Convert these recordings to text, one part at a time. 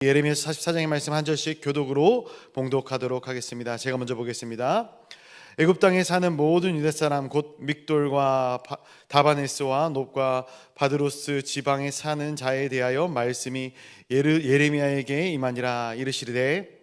예레미야서 44장의 말씀 한 절씩 교독으로 봉독하도록 하겠습니다. 제가 먼저 보겠습니다. 애굽 땅에 사는 모든 유대 사람 곧 믹돌과 다바네스와 놉과 바드로스 지방에 사는 자에 대하여 말씀이 예레미야에게 임하니라. 이르시되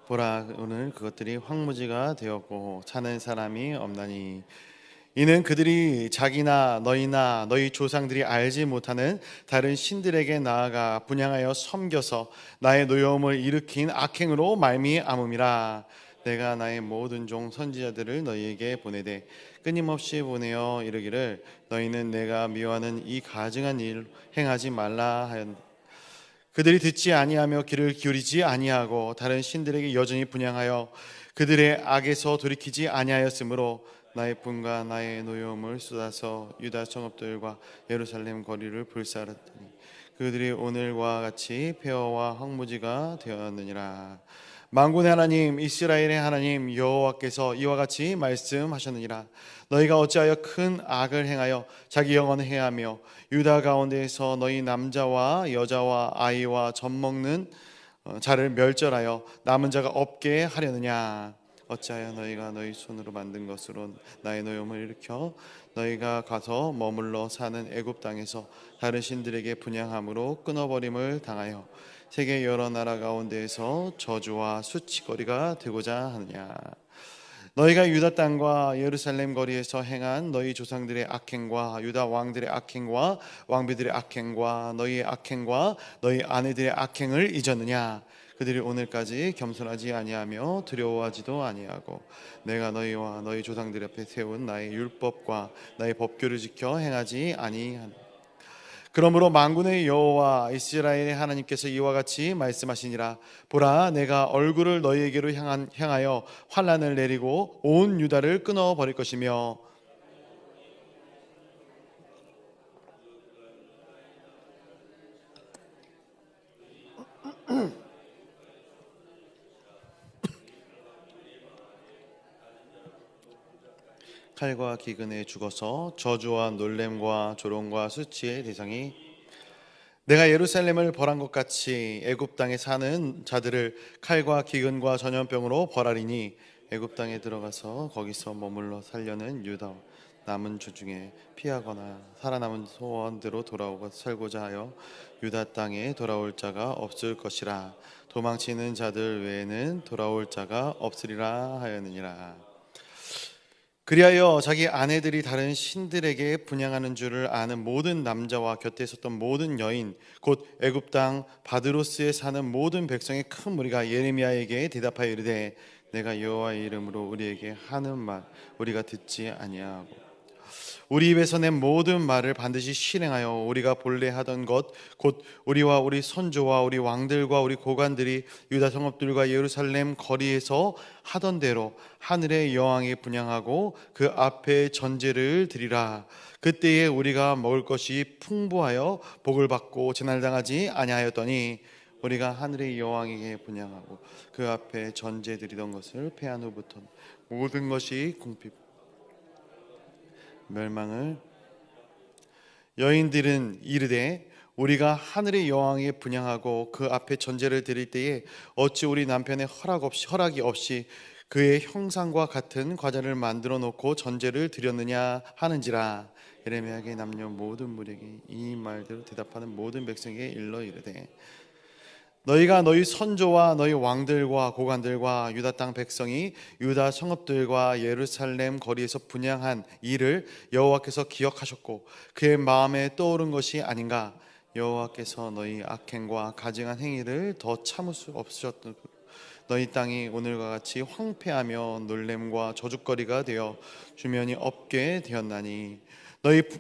보라, 오늘 그것들이 황무지가 되었고 사는 사람이 없나니 이는 그들이 자기나 너희나 너희 조상들이 알지 못하는 다른 신들에게 나아가 분향하여 섬겨서 나의 노여움을 일으킨 악행으로 말미암음이라. 내가 나의 모든 종 선지자들을 너희에게 보내되 끊임없이 보내어 이르기를 너희는 내가 미워하는 이 가증한 일 행하지 말라 하였다. 그들이 듣지 아니하며 귀를 기울이지 아니하고 다른 신들에게 여전히 분향하여 그들의 악에서 돌이키지 아니하였으므로 나의 분과 나의 노여움을 쏟아서 유다 성읍들과 예루살렘 거리를 불사르더니 그들이 오늘과 같이 폐허와 황무지가 되었느니라. 만군의 하나님 이스라엘의 하나님 여호와께서 이와 같이 말씀하셨느니라. 너희가 어찌하여 큰 악을 행하여 자기 영혼을 해하며 유다 가운데에서 너희 남자와 여자와 아이와 젖먹는 자를 멸절하여 남은 자가 없게 하려느냐. 어찌하여 너희가 너희 손으로 만든 것으로 나의 노여움을 일으켜 너희가 가서 머물러 사는 애굽 땅에서 다른 신들에게 분향함으로 끊어버림을 당하여 세계 여러 나라 가운데에서 저주와 수치거리가 되고자 하느냐. 너희가 유다 땅과 예루살렘 거리에서 행한 너희 조상들의 악행과 유다 왕들의 악행과 왕비들의 악행과 너희의 악행과 너희 아내들의 악행을 잊었느냐. 그들이 오늘까지 겸손하지 아니하며 두려워하지도 아니하고 내가 너희와 너희 조상들 앞에 세운 나의 율법과 나의 법규를 지켜 행하지 아니하니 그러므로 만군의 여호와 이스라엘의 하나님께서 이와 같이 말씀하시니라. 보라, 내가 얼굴을 너희에게로 향하여 환난을 내리고 온 유다를 끊어버릴 것이며 칼과 기근에 죽어서 저주와 놀램과 조롱과 수치의 대상이 내가 예루살렘을 벌한 것 같이 애굽 땅에 사는 자들을 칼과 기근과 전염병으로 벌하리니 애굽 땅에 들어가서 거기서 머물러 살려는 유다 남은 주 중에 피하거나 살아남은 소원대로 돌아오고 살고자 하여 유다 땅에 돌아올 자가 없을 것이라. 도망치는 자들 외에는 돌아올 자가 없으리라 하였느니라. 그리하여 자기 아내들이 다른 신들에게 분향하는 줄을 아는 모든 남자와 곁에 있었던 모든 여인 곧 애굽 땅 바드로스에 사는 모든 백성의 큰 무리가 예레미야에게 대답하여 이르되 내가 여호와의 이름으로 우리에게 하는 말 우리가 듣지 아니하고 우리 입에서 낸 모든 말을 반드시 실행하여 우리가 본래 하던 것 곧 우리와 우리 선조와 우리 왕들과 우리 고관들이 유다 성읍들과 예루살렘 거리에서 하던 대로 하늘의 여왕에 분향하고 그 앞에 전제를 드리라. 그때에 우리가 먹을 것이 풍부하여 복을 받고 재난당하지 아니하였더니 우리가 하늘의 여왕에게 분향하고 그 앞에 전제 드리던 것을 패한 후부터 모든 것이 궁핍 멸망을 여인들은 이르되 우리가 하늘의 여왕에 분향하고 그 앞에 전제를 드릴 때에 어찌 우리 남편의 허락이 없이 그의 형상과 같은 과자를 만들어 놓고 전제를 드렸느냐 하는지라. 예레미야에게 남녀 모든 무리에게 이 말대로 대답하는 모든 백성에게 일러 이르되 너희가 너희 선조와 너희 왕들과 고관들과 유다 땅 백성이 유다 성읍들과 예루살렘 거리에서 분향한 일을 여호와께서 기억하셨고 그의 마음에 떠오른 것이 아닌가. 여호와께서 너희 악행과 가증한 행위를 더 참을 수 없으셨던 너희 땅이 오늘과 같이 황폐하며 놀램과 저주거리가 되어 주면이 없게 되었나니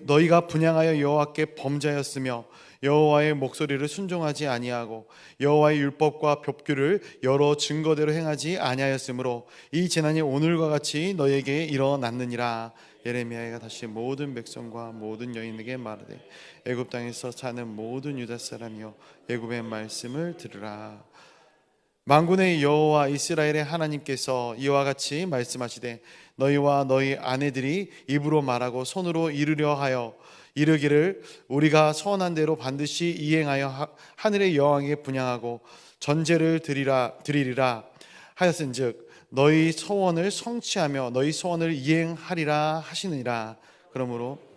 너희가 분향하여 여호와께 범죄하였으며 여호와의 목소리를 순종하지 아니하고 여호와의 율법과 법규를 여러 증거대로 행하지 아니하였으므로 이 재난이 오늘과 같이 너희에게 일어났느니라. 예레미야가 다시 모든 백성과 모든 여인에게 말하되 애굽 땅에서 사는 모든 유다 사람이여 애굽의 말씀을 들으라. 만군의 여호와 이스라엘의 하나님께서 이와 같이 말씀하시되 너희와 너희 아내들이 입으로 말하고 손으로 이르려 하여 이르기를 우리가 서원한 대로 반드시 이행하여 하늘의 여왕에게 분향하고 전제를 드리리라 하였은즉 너희 소원을 성취하며 너희 소원을 이행하리라 하시느니라. 그러므로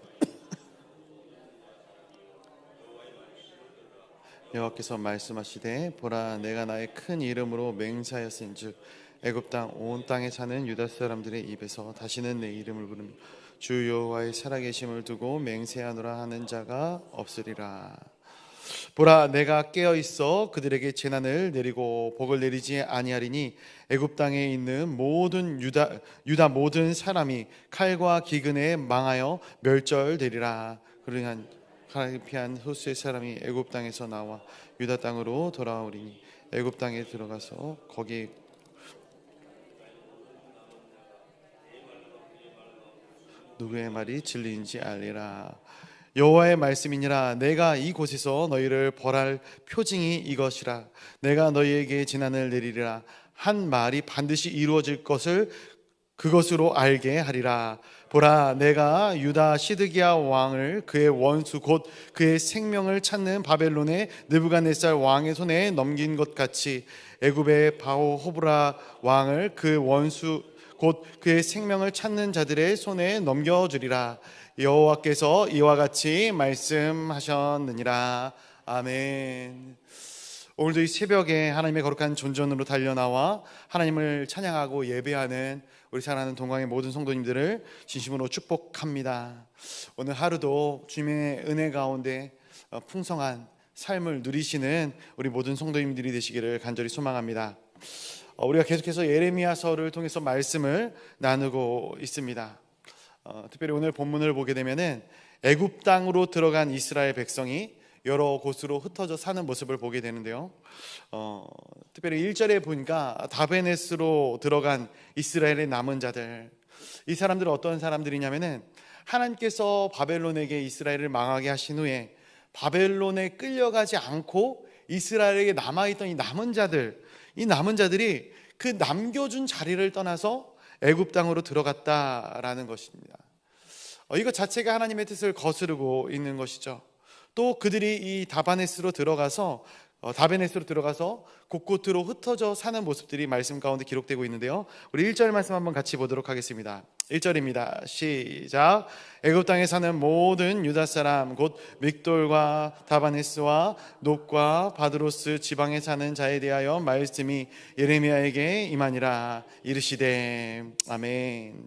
여호와께서 말씀하시되 보라 내가 나의 큰 이름으로 맹세하였은즉 애굽 땅 온 땅에 사는 유다 사람들의 입에서 다시는 내 이름을 부르며 주 여호와의 살아계심을 두고 맹세하노라 하는 자가 없으리라. 보라 내가 깨어 있어 그들에게 재난을 내리고 복을 내리지 아니하리니 애굽 땅에 있는 모든 유다 모든 사람이 칼과 기근에 망하여 멸절되리라. 그러한 칼을 피한 호수의 사람이 애굽 땅에서 나와 유다 땅으로 돌아오리니 애굽 땅에 들어가서 거기 누구의 말이 진리인지 알리라. 여호와의 말씀이니라. 내가 이곳에서 너희를 벌할 표징이 이것이라. 내가 너희에게 재난을 내리리라 한 말이 반드시 이루어질 것을 그것으로 알게 하리라. 보라 내가 유다 시드기야 왕을 그의 원수 곧 그의 생명을 찾는 바벨론의 느부갓네살 왕의 손에 넘긴 것 같이 애굽의 바오 호브라 왕을 그 원수 곧 그의 생명을 찾는 자들의 손에 넘겨주리라. 여호와께서 이와 같이 말씀하셨느니라. 아멘. 오늘도 이 새벽에 하나님의 거룩한 존전으로 달려나와 하나님을 찬양하고 예배하는 우리 사랑하는 동광의 모든 성도님들을 진심으로 축복합니다. 오늘 하루도 주님의 은혜 가운데 풍성한 삶을 누리시는 우리 모든 성도님들이 되시기를 간절히 소망합니다. 우리가 계속해서 예레미야서를 통해서 말씀을 나누고 있습니다. 특별히 오늘 본문을 보게 되면은 애굽 땅으로 들어간 이스라엘 백성이 여러 곳으로 흩어져 사는 모습을 보게 되는데요. 특별히 1절에 보니까 다베네스로 들어간 이스라엘의 남은 자들, 이 사람들은 어떤 사람들이냐면은 하나님께서 바벨론에게 이스라엘을 망하게 하신 후에 바벨론에 끌려가지 않고 이스라엘에게 남아있던 이 남은 자들, 이 남은 자들이 그 남겨준 자리를 떠나서 애굽 땅으로 들어갔다라는 것입니다. 이것 자체가 하나님의 뜻을 거스르고 있는 것이죠. 또 그들이 이 다베네스로 들어가서 곳곳으로 흩어져 사는 모습들이 말씀 가운데 기록되고 있는데요. 우리 1절 말씀 한번 같이 보도록 하겠습니다. 1절입니다. 시작. 애굽 땅에 사는 모든 유다 사람 곧 믹돌과 다바네스와 놋과 바드로스 지방에 사는 자에 대하여 말씀이 예레미야에게 임하니라. 이르시되 아멘.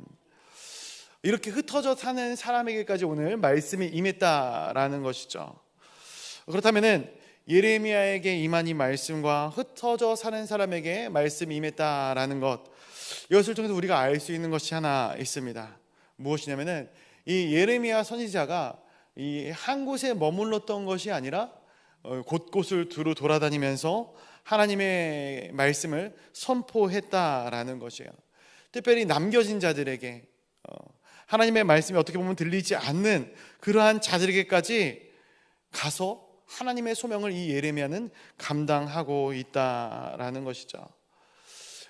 이렇게 흩어져 사는 사람에게까지 오늘 말씀이 임했다라는 것이죠. 그렇다면은 예레미야에게 임한 이 말씀과 흩어져 사는 사람에게 말씀이 임했다라는 것, 이것을 통해서 우리가 알 수 있는 것이 하나 있습니다. 무엇이냐면은 이 예레미야 선지자가 이 한 곳에 머물렀던 것이 아니라 곳곳을 두루 돌아다니면서 하나님의 말씀을 선포했다라는 것이에요. 특별히 남겨진 자들에게 하나님의 말씀이 어떻게 보면 들리지 않는 그러한 자들에게까지 가서 하나님의 소명을 이 예레미야는 감당하고 있다라는 것이죠.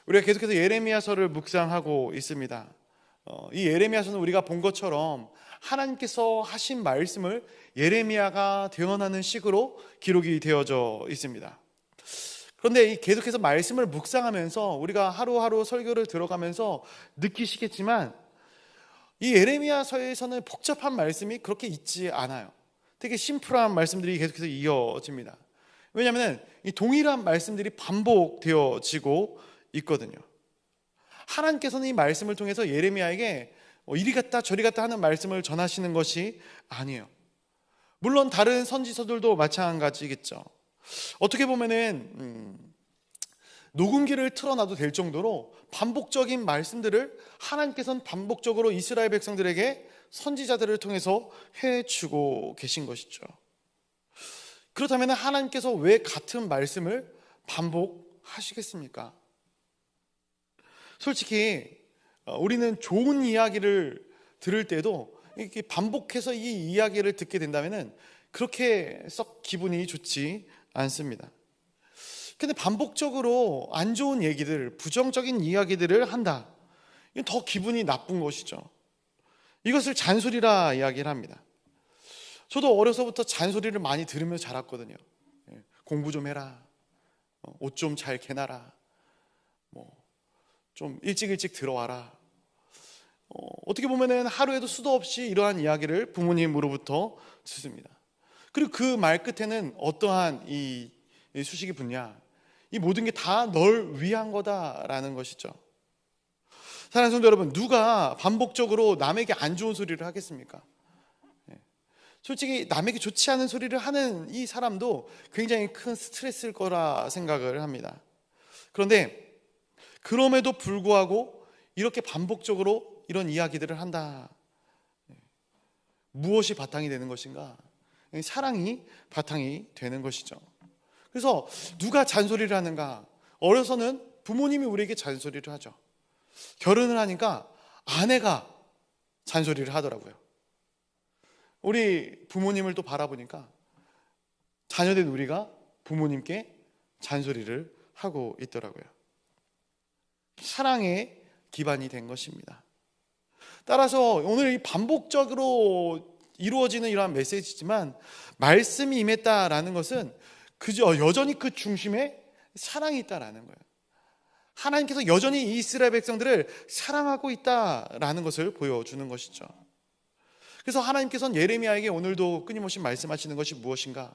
우리가 계속해서 예레미야서를 묵상하고 있습니다. 이 예레미야서는 우리가 본 것처럼 하나님께서 하신 말씀을 예레미야가 대언하는 식으로 기록이 되어져 있습니다. 그런데 계속해서 말씀을 묵상하면서 우리가 하루하루 설교를 들어가면서 느끼시겠지만 이 예레미야서에서는 복잡한 말씀이 그렇게 있지 않아요. 되게 심플한 말씀들이 계속해서 이어집니다. 왜냐하면 이 동일한 말씀들이 반복되어지고 있거든요. 하나님께서는 이 말씀을 통해서 예레미야에게 이리 갔다 저리 갔다 하는 말씀을 전하시는 것이 아니에요. 물론 다른 선지서들도 마찬가지겠죠. 어떻게 보면은 녹음기를 틀어놔도 될 정도로 반복적인 말씀들을 하나님께서는 반복적으로 이스라엘 백성들에게 선지자들을 통해서 해주고 계신 것이죠. 그렇다면 하나님께서 왜 같은 말씀을 반복하시겠습니까? 솔직히 우리는 좋은 이야기를 들을 때도 이렇게 반복해서 이 이야기를 듣게 된다면 그렇게 썩 기분이 좋지 않습니다. 근데 반복적으로 안 좋은 얘기들, 부정적인 이야기들을 한다. 이건 더 기분이 나쁜 것이죠. 이것을 잔소리라 이야기를 합니다. 저도 어려서부터 잔소리를 많이 들으며 자랐거든요. 공부 좀 해라, 옷 좀 잘 개놔라, 좀 일찍 들어와라. 어떻게 보면은 하루에도 수도 없이 이러한 이야기를 부모님으로부터 듣습니다. 그리고 그 말 끝에는 어떠한 이 수식이 붙냐, 이 모든 게 다 널 위한 거다라는 것이죠. 사랑하는 성도 여러분, 누가 반복적으로 남에게 안 좋은 소리를 하겠습니까? 솔직히 남에게 좋지 않은 소리를 하는 이 사람도 굉장히 큰 스트레스일 거라 생각을 합니다. 그런데 그럼에도 불구하고 이렇게 반복적으로 이런 이야기들을 한다. 무엇이 바탕이 되는 것인가? 사랑이 바탕이 되는 것이죠. 그래서 누가 잔소리를 하는가? 어려서는 부모님이 우리에게 잔소리를 하죠. 결혼을 하니까 아내가 잔소리를 하더라고요. 우리 부모님을 또 바라보니까 자녀된 우리가 부모님께 잔소리를 하고 있더라고요. 사랑의 기반이 된 것입니다. 따라서 오늘 이 반복적으로 이루어지는 이러한 메시지지만 말씀이 임했다라는 것은 그저 여전히 그 중심에 사랑이 있다라는 거예요. 하나님께서 여전히 이 이스라엘 백성들을 사랑하고 있다라는 것을 보여주는 것이죠. 그래서 하나님께서는 예레미야에게 오늘도 끊임없이 말씀하시는 것이 무엇인가?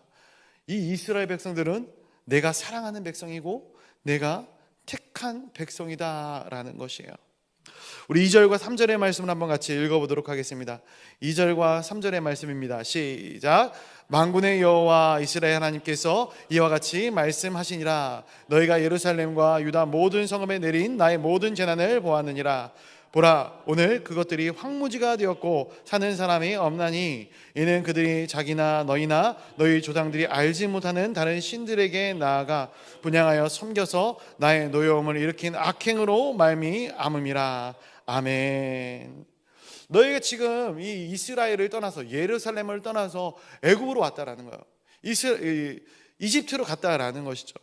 이 이스라엘 백성들은 내가 사랑하는 백성이고 내가 택한 백성이다라는 것이에요. 우리 2절과 3절의 말씀을 한번 같이 읽어보도록 하겠습니다. 2절과 3절의 말씀입니다. 시작. 만군의 여호와 이스라엘 하나님께서 이와 같이 말씀하시니라. 너희가 예루살렘과 유다 모든 성읍에 내린 나의 모든 재난을 보았느니라. 보라, 오늘 그것들이 황무지가 되었고 사는 사람이 없나니 이는 그들이 자기나 너희나 너희 조상들이 알지 못하는 다른 신들에게 나아가 분향하여 섬겨서 나의 노여움을 일으킨 악행으로 말미암음이라. 아멘. 너희가 지금 이 이스라엘을 떠나서 예루살렘을 떠나서 애굽으로 왔다라는 거예요. 이집트로 갔다라는 것이죠.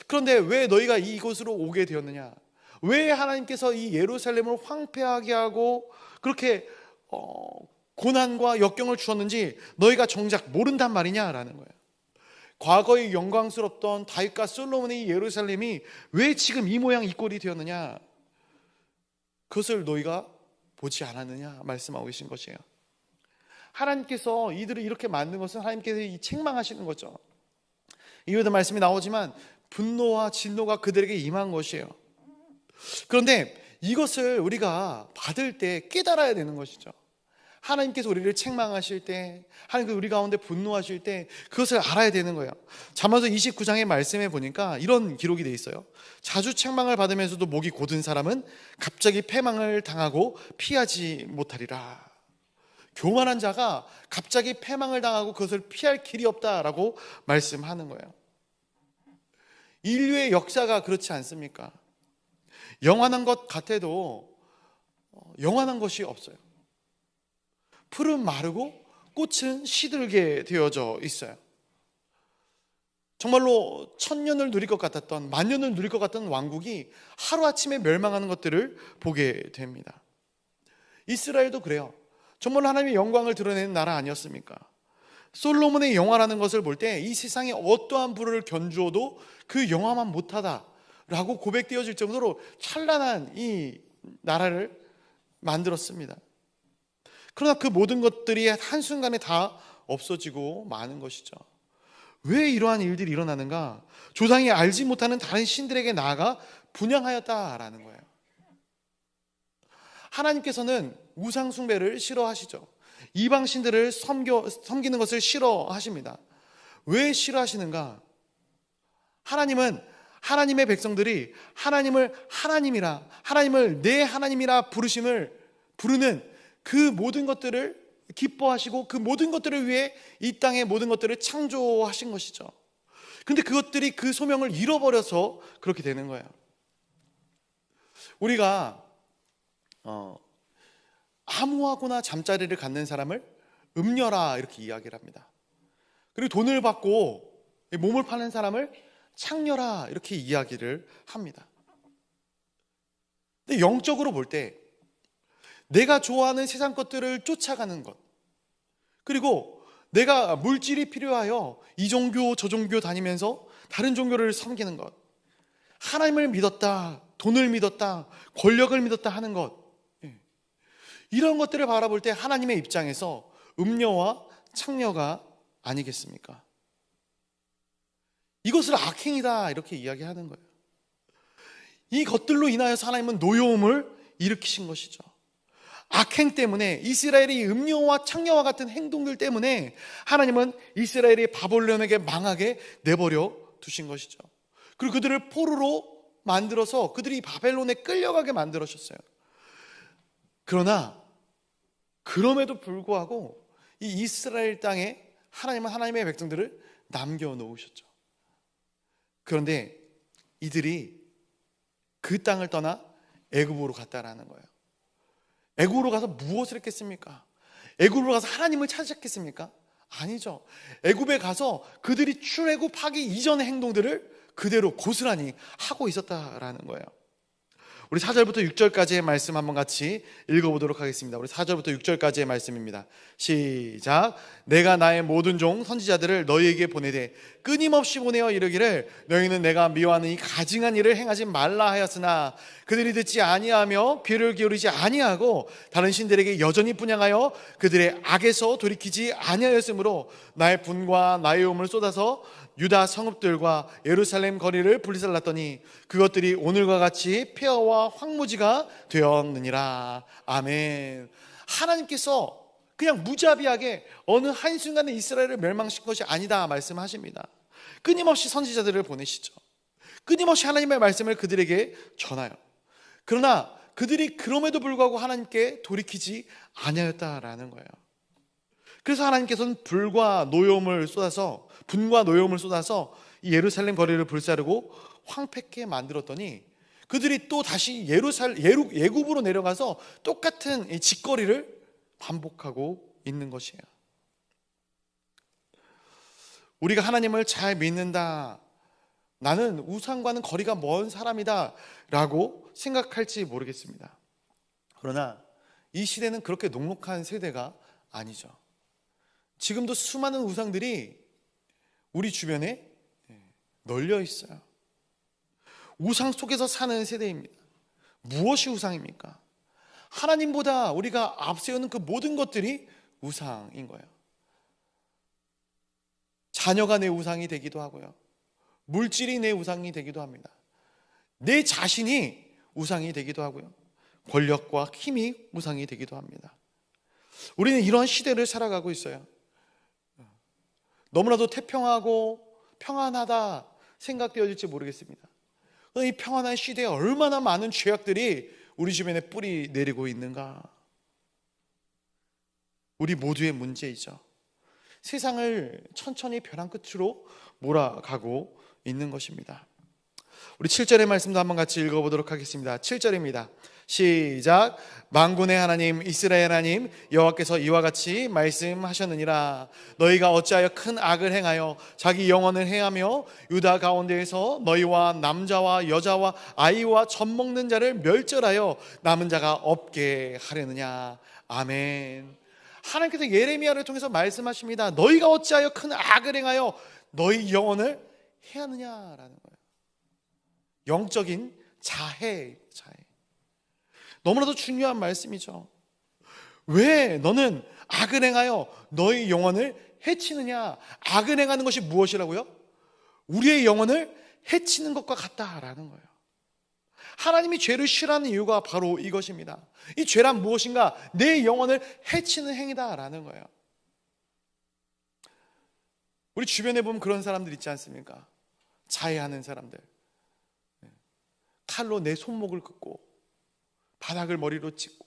그런데 왜 너희가 이곳으로 오게 되었느냐? 왜 하나님께서 이 예루살렘을 황폐하게 하고 그렇게 고난과 역경을 주었는지 너희가 정작 모른단 말이냐라는 거예요. 과거의 영광스럽던 다윗과 솔로몬의 이 예루살렘이 왜 지금 이 모양 이 꼴이 되었느냐? 그것을 너희가 보지 않았느냐 말씀하고 계신 것이에요. 하나님께서 이들을 이렇게 만든 것은 하나님께서 이 책망하시는 거죠. 이후에도 말씀이 나오지만 분노와 진노가 그들에게 임한 것이에요. 그런데 이것을 우리가 받을 때 깨달아야 되는 것이죠. 하나님께서 우리를 책망하실 때, 하나님께서 우리 가운데 분노하실 때 그것을 알아야 되는 거예요. 잠언서 29장의 말씀에 보니까 이런 기록이 돼 있어요. 자주 책망을 받으면서도 목이 곧은 사람은 갑자기 패망을 당하고 피하지 못하리라. 교만한 자가 갑자기 패망을 당하고 그것을 피할 길이 없다라고 말씀하는 거예요. 인류의 역사가 그렇지 않습니까? 영원한 것 같아도 영원한 것이 없어요. 풀은 마르고 꽃은 시들게 되어져 있어요. 정말로 1000년을 누릴 것 같았던, 만년을 누릴 것 같던 왕국이 하루아침에 멸망하는 것들을 보게 됩니다. 이스라엘도 그래요. 정말로 하나님의 영광을 드러내는 나라 아니었습니까? 솔로몬의 영화라는 것을 볼 때 이 세상에 어떠한 부를 견주어도 그 영화만 못하다라고 고백되어질 정도로 찬란한 이 나라를 만들었습니다. 그러나 그 모든 것들이 한순간에 다 없어지고 마는 것이죠. 왜 이러한 일들이 일어나는가? 조상이 알지 못하는 다른 신들에게 나아가 분향하였다라는 거예요. 하나님께서는 우상 숭배를 싫어하시죠. 이방 신들을 섬기는 것을 싫어하십니다. 왜 싫어하시는가? 하나님은 하나님의 백성들이 하나님을 하나님이라, 하나님을 내 하나님이라 부르는 그 모든 것들을 기뻐하시고 그 모든 것들을 위해 이 땅의 모든 것들을 창조하신 것이죠. 근데 그것들이 그 소명을 잃어버려서 그렇게 되는 거예요. 우리가 암호하거나 잠자리를 갖는 사람을 음녀라 이렇게 이야기를 합니다. 그리고 돈을 받고 몸을 파는 사람을 창녀라 이렇게 이야기를 합니다. 근데 영적으로 볼 때 내가 좋아하는 세상 것들을 쫓아가는 것, 그리고 내가 물질이 필요하여 이 종교 저 종교 다니면서 다른 종교를 섬기는 것, 하나님을 믿었다, 돈을 믿었다, 권력을 믿었다 하는 것, 이런 것들을 바라볼 때 하나님의 입장에서 음녀와 창녀가 아니겠습니까? 이것을 악행이다 이렇게 이야기하는 거예요. 이 것들로 인하여서 하나님은 노여움을 일으키신 것이죠. 악행 때문에, 이스라엘이 음녀와 창녀와 같은 행동들 때문에 하나님은 이스라엘이 바벨론에게 망하게 내버려 두신 것이죠. 그리고 그들을 포로로 만들어서 그들이 바벨론에 끌려가게 만들어셨어요. 그러나 그럼에도 불구하고 이 이스라엘 땅에 하나님은 하나님의 백성들을 남겨놓으셨죠. 그런데 이들이 그 땅을 떠나 애굽으로 갔다라는 거예요. 애굽으로 가서 무엇을 했겠습니까? 애굽으로 가서 하나님을 찾았겠습니까? 아니죠. 애굽에 가서 그들이 출애굽하기 이전의 행동들을 그대로 고스란히 하고 있었다라는 거예요. 우리 4절부터 6절까지의 말씀 한번 같이 읽어보도록 하겠습니다. 우리 4절부터 6절까지의 말씀입니다. 시작. 내가 나의 모든 종 선지자들을 너희에게 보내되 끊임없이 보내어 이르기를 너희는 내가 미워하는 이 가증한 일을 행하지 말라 하였으나 그들이 듣지 아니하며 귀를 기울이지 아니하고 다른 신들에게 여전히 분향하여 그들의 악에서 돌이키지 아니하였으므로 나의 분과 나의 음을 쏟아서 유다 성읍들과 예루살렘 거리를 불살랐더니 그것들이 오늘과 같이 폐허와 황무지가 되었느니라. 아멘. 하나님께서 그냥 무자비하게 어느 한순간에 이스라엘을 멸망시킨 것이 아니다 말씀하십니다. 끊임없이 선지자들을 보내시죠. 끊임없이 하나님의 말씀을 그들에게 전하요. 그러나 그들이 그럼에도 불구하고 하나님께 돌이키지 아니하였다라는 거예요. 그래서 하나님께서는 분과 노여움을 쏟아서 이 예루살렘 거리를 불사르고 황폐케 만들었더니 그들이 또 다시 예굽으로 내려가서 똑같은 이 짓거리를 반복하고 있는 것이에요. 우리가 하나님을 잘 믿는다, 나는 우상과는 거리가 먼 사람이다 라고 생각할지 모르겠습니다. 그러나 이 시대는 그렇게 녹록한 세대가 아니죠. 지금도 수많은 우상들이 우리 주변에 널려 있어요. 우상 속에서 사는 세대입니다. 무엇이 우상입니까? 하나님보다 우리가 앞세우는 그 모든 것들이 우상인 거예요. 자녀가 내 우상이 되기도 하고요, 물질이 내 우상이 되기도 합니다. 내 자신이 우상이 되기도 하고요, 권력과 힘이 우상이 되기도 합니다. 우리는 이런 시대를 살아가고 있어요. 너무나도 태평하고 평안하다 생각되어질지 모르겠습니다. 이 평안한 시대에 얼마나 많은 죄악들이 우리 주변에 뿌리 내리고 있는가. 우리 모두의 문제이죠. 세상을 천천히 벼랑 끝으로 몰아가고 있는 것입니다. 우리 7절의 말씀도 한번 같이 읽어보도록 하겠습니다. 7절입니다. 시작. 만군의 하나님 이스라엘 하나님 여호와께서 이와 같이 말씀하셨느니라. 너희가 어찌하여 큰 악을 행하여 자기 영혼을 해하며 유다 가운데에서 너희와 남자와 여자와 아이와 젖 먹는 자를 멸절하여 남은 자가 없게 하려느냐. 아멘. 하나님께서 예레미야를 통해서 말씀하십니다. 너희가 어찌하여 큰 악을 행하여 너희 영혼을 해하느냐라는 거예요. 영적인 자해. 너무나도 중요한 말씀이죠. 왜 너는 악을 행하여 너희 영혼을 해치느냐. 악을 행하는 것이 무엇이라고요? 우리의 영혼을 해치는 것과 같다라는 거예요. 하나님이 죄를 싫어하는 이유가 바로 이것입니다. 이 죄란 무엇인가? 내 영혼을 해치는 행위다라는 거예요. 우리 주변에 보면 그런 사람들 있지 않습니까? 자해하는 사람들, 칼로 내 손목을 긋고 바닥을 머리로 찍고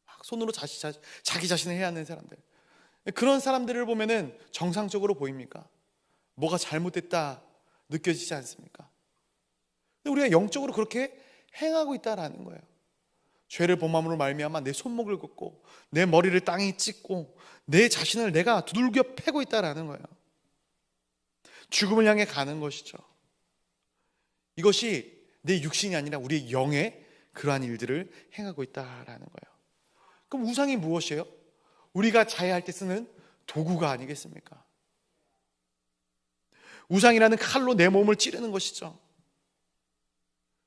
막 손으로 자기 자신을 해하는 사람들, 그런 사람들을 보면은 정상적으로 보입니까? 뭐가 잘못됐다 느껴지지 않습니까? 근데 우리가 영적으로 그렇게 행하고 있다라는 거예요. 죄를 범함으로 말미암아 내 손목을 긋고 내 머리를 땅에 찍고 내 자신을 내가 두들겨 패고 있다라는 거예요. 죽음을 향해 가는 것이죠. 이것이 내 육신이 아니라 우리의 영의 그러한 일들을 행하고 있다라는 거예요. 그럼 우상이 무엇이에요? 우리가 자해할 때 쓰는 도구가 아니겠습니까? 우상이라는 칼로 내 몸을 찌르는 것이죠.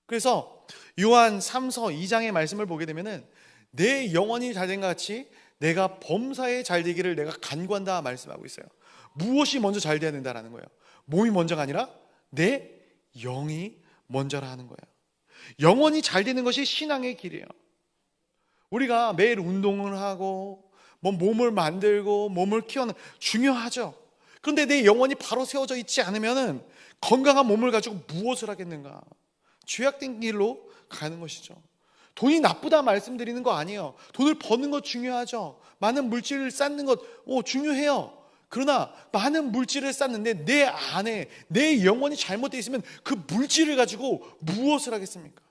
그래서 요한 3서 2장의 말씀을 보게 되면은 내 영혼이 잘된 것 같이 내가 범사에 잘되기를 내가 간구한다 말씀하고 있어요. 무엇이 먼저 잘 돼야 된다라는 거예요. 몸이 먼저가 아니라 내 영이 먼저라 하는 거예요. 영혼이 잘 되는 것이 신앙의 길이에요. 우리가 매일 운동을 하고 몸을 만들고 몸을 키우는 중요하죠. 그런데 내 영혼이 바로 세워져 있지 않으면 건강한 몸을 가지고 무엇을 하겠는가? 죄악된 길로 가는 것이죠. 돈이 나쁘다 말씀드리는 거 아니에요. 돈을 버는 것 중요하죠. 많은 물질을 쌓는 것 중요해요. 그러나 많은 물질을 쌓는데 내 안에 내 영혼이 잘못되어 있으면 그 물질을 가지고 무엇을 하겠습니까?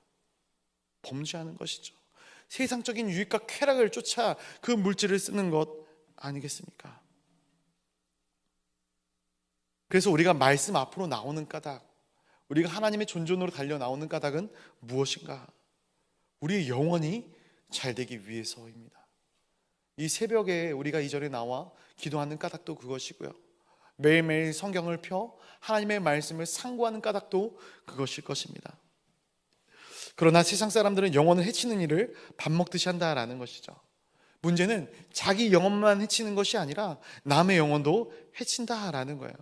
범죄하는 것이죠. 세상적인 유익과 쾌락을 쫓아 그 물질을 쓰는 것 아니겠습니까? 그래서 우리가 말씀 앞으로 나오는 까닭, 우리가 하나님의 존존으로 달려 나오는 까닭은 무엇인가? 우리의 영혼이 잘 되기 위해서입니다. 이 새벽에 우리가 이 절에 나와 기도하는 까닭도 그것이고요. 매일매일 성경을 펴 하나님의 말씀을 상고하는 까닭도 그것일 것입니다. 그러나 세상 사람들은 영혼을 해치는 일을 밥 먹듯이 한다라는 것이죠. 문제는 자기 영혼만 해치는 것이 아니라 남의 영혼도 해친다라는 거예요.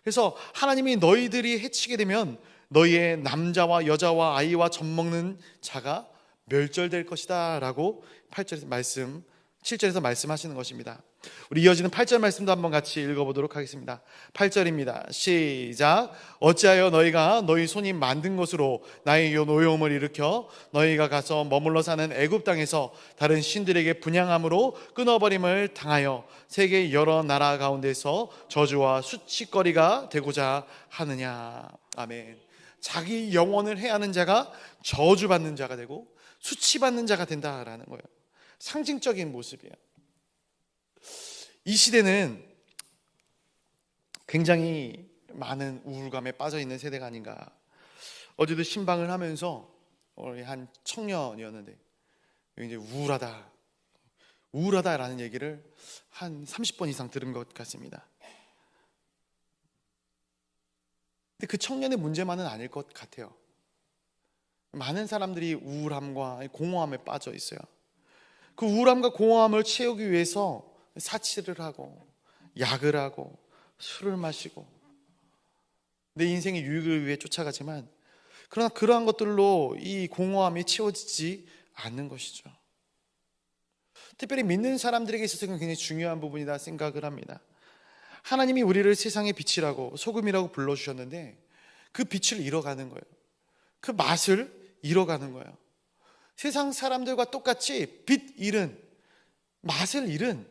그래서 하나님이 너희들이 해치게 되면 너희의 남자와 여자와 아이와 젖먹는 자가 멸절될 것이다 라고 7절에서 말씀하시는 것입니다. 우리 이어지는 8절 말씀도 한번 같이 읽어보도록 하겠습니다. 8절입니다. 시작. 어찌하여 너희가 너희 손이 만든 것으로 나의 노여움을 일으켜 너희가 가서 머물러 사는 애굽 땅에서 다른 신들에게 분향함으로 끊어버림을 당하여 세계 여러 나라 가운데서 저주와 수치거리가 되고자 하느냐. 아멘. 자기 영혼을 해하는 자가 저주받는 자가 되고 수치받는 자가 된다라는 거예요. 상징적인 모습이에요. 이 시대는 굉장히 많은 우울감에 빠져 있는 세대가 아닌가. 어제도 신방을 하면서 한 청년이었는데 굉장히 우울하다라는 얘기를 한 30번 이상 들은 것 같습니다. 근데 그 청년의 문제만은 아닐 것 같아요. 많은 사람들이 우울함과 공허함에 빠져 있어요. 그 우울함과 공허함을 채우기 위해서 사치를 하고 약을 하고 술을 마시고 내 인생의 유익을 위해 쫓아가지만 그러나 그러한 것들로 이 공허함이 채워지지 않는 것이죠. 특별히 믿는 사람들에게 있어서는 굉장히 중요한 부분이다 생각을 합니다. 하나님이 우리를 세상의 빛이라고 소금이라고 불러주셨는데 그 빛을 잃어가는 거예요. 그 맛을 잃어가는 거예요. 세상 사람들과 똑같이 빛 잃은, 맛을 잃은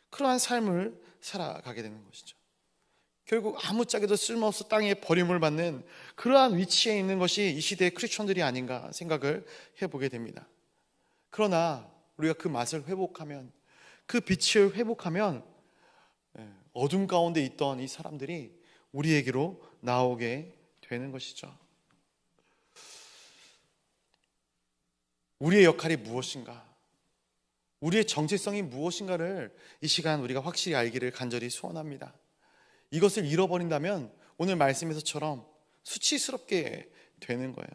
그러한 삶을 살아가게 되는 것이죠. 결국 아무짝에도 쓸모없어 땅에 버림을 받는 그러한 위치에 있는 것이 이 시대의 크리스천들이 아닌가 생각을 해보게 됩니다. 그러나 우리가 그 맛을 회복하면, 그 빛을 회복하면 어둠 가운데 있던 이 사람들이 우리에게로 나오게 되는 것이죠. 우리의 역할이 무엇인가? 우리의 정체성이 무엇인가를 이 시간 우리가 확실히 알기를 간절히 소원합니다. 이것을 잃어버린다면 오늘 말씀에서처럼 수치스럽게 되는 거예요.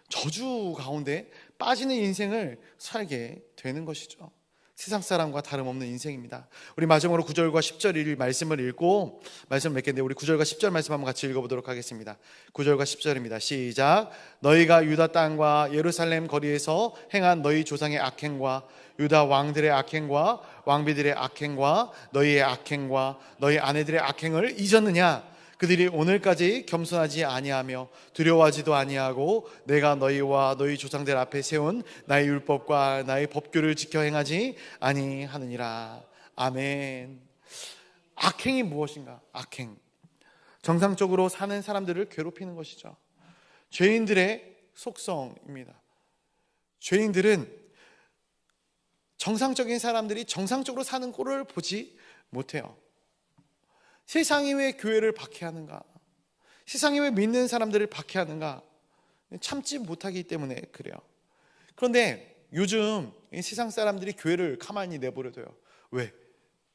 저주 가운데 빠지는 인생을 살게 되는 것이죠. 세상 사람과 다름없는 인생입니다. 우리 마지막으로 9절과 10절 말씀을 읽고 말씀을 맺겠는데 우리 9절과 10절 말씀 한번 같이 읽어보도록 하겠습니다. 9절과 10절입니다. 시작. 너희가 유다 땅과 예루살렘 거리에서 행한 너희 조상의 악행과 유다 왕들의 악행과 왕비들의 악행과 너희의 악행과 너희 아내들의 악행을 잊었느냐? 그들이 오늘까지 겸손하지 아니하며 두려워하지도 아니하고 내가 너희와 너희 조상들 앞에 세운 나의 율법과 나의 법규를 지켜 행하지 아니하느니라. 아멘. 악행이 무엇인가? 악행, 정상적으로 사는 사람들을 괴롭히는 것이죠. 죄인들의 속성입니다. 죄인들은 정상적인 사람들이 정상적으로 사는 꼴을 보지 못해요. 세상이 왜 교회를 박해하는가? 세상이 왜 믿는 사람들을 박해하는가? 참지 못하기 때문에 그래요. 그런데 요즘 세상 사람들이 교회를 가만히 내버려둬요. 왜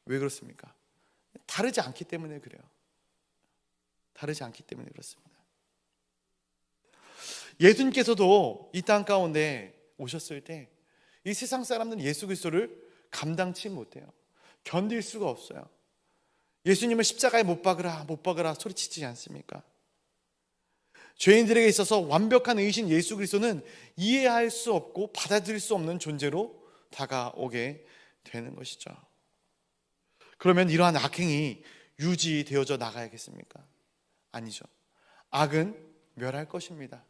그렇습니까? 다르지 않기 때문에 그래요. 다르지 않기 때문에 그렇습니다. 예수님께서도 이 땅 가운데 오셨을 때 이 세상 사람들은 예수 그리스도를 감당치 못해요. 견딜 수가 없어요. 예수님을 십자가에 못 박으라 소리치지 않습니까? 죄인들에게 있어서 완벽한 의신 예수 그리스도는 이해할 수 없고 받아들일 수 없는 존재로 다가오게 되는 것이죠. 그러면 이러한 악행이 유지되어져 나가야겠습니까? 아니죠. 악은 멸할 것입니다.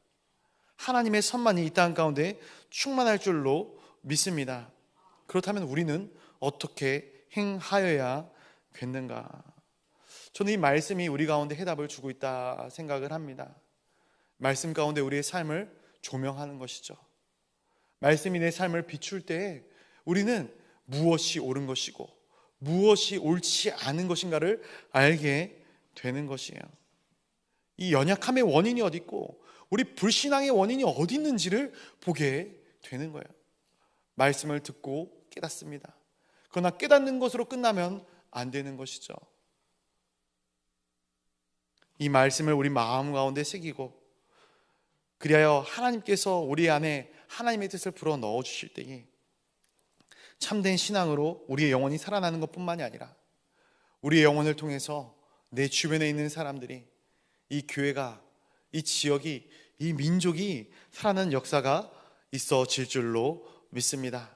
하나님의 선만이 이 땅 가운데 충만할 줄로 믿습니다. 그렇다면 우리는 어떻게 행하여야 됐는가? 저는 이 말씀이 우리 가운데 해답을 주고 있다 생각을 합니다. 말씀 가운데 우리의 삶을 조명하는 것이죠. 말씀이 내 삶을 비출 때 우리는 무엇이 옳은 것이고 무엇이 옳지 않은 것인가를 알게 되는 것이에요. 이 연약함의 원인이 어디 있고 우리 불신앙의 원인이 어디 있는지를 보게 되는 거예요. 말씀을 듣고 깨닫습니다. 그러나 깨닫는 것으로 끝나면 안 되는 것이죠. 이 말씀을 우리 마음 가운데 새기고 그리하여 하나님께서 우리 안에 하나님의 뜻을 불어 넣어 주실 때에 참된 신앙으로 우리의 영혼이 살아나는 것뿐만이 아니라 우리의 영혼을 통해서 내 주변에 있는 사람들이 이 교회가, 이 지역이, 이 민족이 살아나는 역사가 있어질 줄로 믿습니다.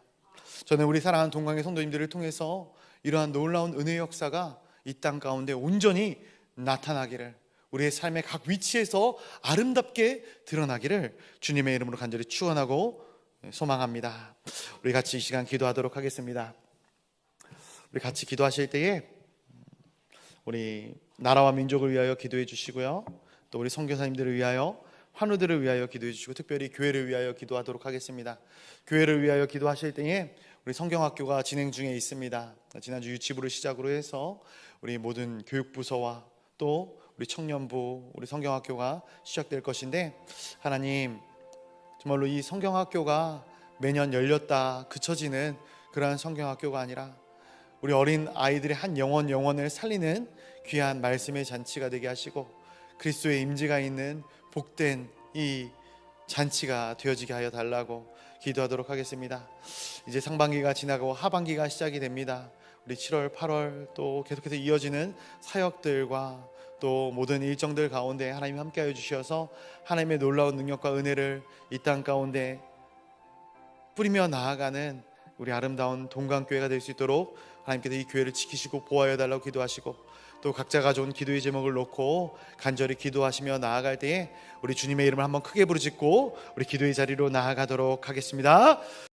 저는 우리 사랑하는 동강의 성도님들을 통해서 이러한 놀라운 은혜의 역사가 이 땅 가운데 온전히 나타나기를, 우리의 삶의 각 위치에서 아름답게 드러나기를 주님의 이름으로 간절히 축원하고 소망합니다. 우리 같이 이 시간 기도하도록 하겠습니다. 우리 같이 기도하실 때에 우리 나라와 민족을 위하여 기도해 주시고요, 또 우리 선교사님들을 위하여, 환우들을 위하여 기도해 주시고 특별히 교회를 위하여 기도하도록 하겠습니다. 교회를 위하여 기도하실 때에 우리 성경학교가 진행 중에 있습니다. 지난주 유치부를 시작으로 해서 우리 모든 교육부서와 또 우리 청년부, 우리 성경학교가 시작될 것인데, 하나님 정말로 이 성경학교가 매년 열렸다 그쳐지는 그러한 성경학교가 아니라 우리 어린 아이들의 한 영혼을 살리는 귀한 말씀의 잔치가 되게 하시고 그리스도의 임재가 있는 복된 이 잔치가 되어지게 하여 달라고 기도하도록 하겠습니다. 이제 상반기가 지나고 하반기가 시작이 됩니다. 우리 7월, 8월 또 계속해서 이어지는 사역들과 또 모든 일정들 가운데 하나님 함께하여 주셔서 하나님의 놀라운 능력과 은혜를 이 땅 가운데 뿌리며 나아가는 우리 아름다운 동강교회가 될 수 있도록 하나님께서 이 교회를 지키시고 보호하여 달라고 기도하시고, 또 각자 가져온 기도의 제목을 놓고 간절히 기도하시며 나아갈 때에 우리 주님의 이름을 한번 크게 부르짖고 우리 기도의 자리로 나아가도록 하겠습니다.